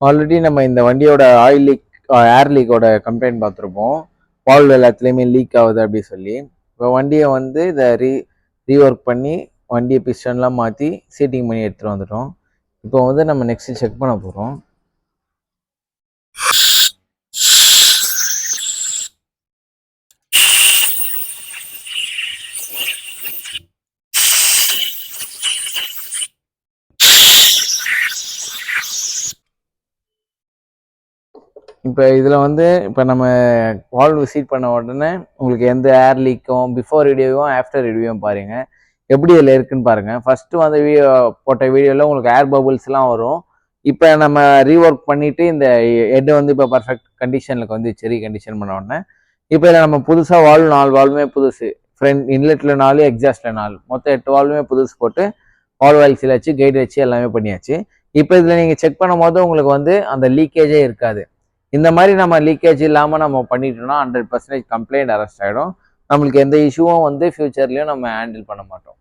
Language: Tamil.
ஆல்ரெடி நம்ம இந்த வண்டியோட ஆயில் லீக் ஏர் லீக்கோட கம்ப்ளைண்ட் பார்த்துருப்போம். வால்வ் எல்லாத்துலேயுமே லீக் ஆகுது அப்படி சொல்லி. இப்போ வண்டியை வந்து இதை ரீஒர்க் பண்ணி வண்டியை பிஸ்டன்லாம் மாற்றி சீட்டிங் பண்ணி எடுத்துகிட்டு வந்துட்டோம். இப்போ வந்து நம்ம நெக்ஸ்ட்டு செக் பண்ண போகிறோம். இப்போ இதில் வந்து இப்போ நம்ம வால்வ் விசிட் பண்ண உடனே உங்களுக்கு எந்த ஏர் லீக்கும் பிஃபோர் ரிவ்யூவும் ஆஃப்டர் ரிவ்யூவும் பாருங்கள் எப்படி இதில் இருக்குன்னு பாருங்கள். ஃபஸ்ட்டு வந்து போட்ட வீடியோவில் உங்களுக்கு ஏர் பபுள்ஸ்லாம் வரும். இப்போ நம்ம ரீஒர்க் பண்ணிவிட்டு இந்த ஹெட் வந்து இப்போ பர்ஃபெக்ட் கண்டிஷனுக்கு வந்து சரி கண்டிஷன் பண்ண உடனே இப்போ இதில் நம்ம புதுசாக வால்வ் 4 வால்வுமே புதுசு, ஃப்ரண்ட் இன்லெட்டில் 4 எக்ஸாஸ்டில் 4 மொத்தம் 8 வால்வுமே புதுசு போட்டு வால்வ் ஆயில்ஸில் வச்சு கைடு வச்சு எல்லாமே பண்ணியாச்சு. இப்போ இதில் நீங்கள் செக் பண்ணும் போது உங்களுக்கு வந்து அந்த லீக்கேஜே இருக்காது. இந்த மாதிரி நம்ம லீக்கேஜ் இல்லாமல் நம்ம பண்ணிட்டோம்னா 100% கம்ப்ளைண்ட் அரெஸ்ட் ஆகிடும். நம்மளுக்கு எந்த இஷ்யூவும் வந்து ஃபியூச்சர்லையும் நம்ம ஹேண்டில் பண்ண மாட்டோம்.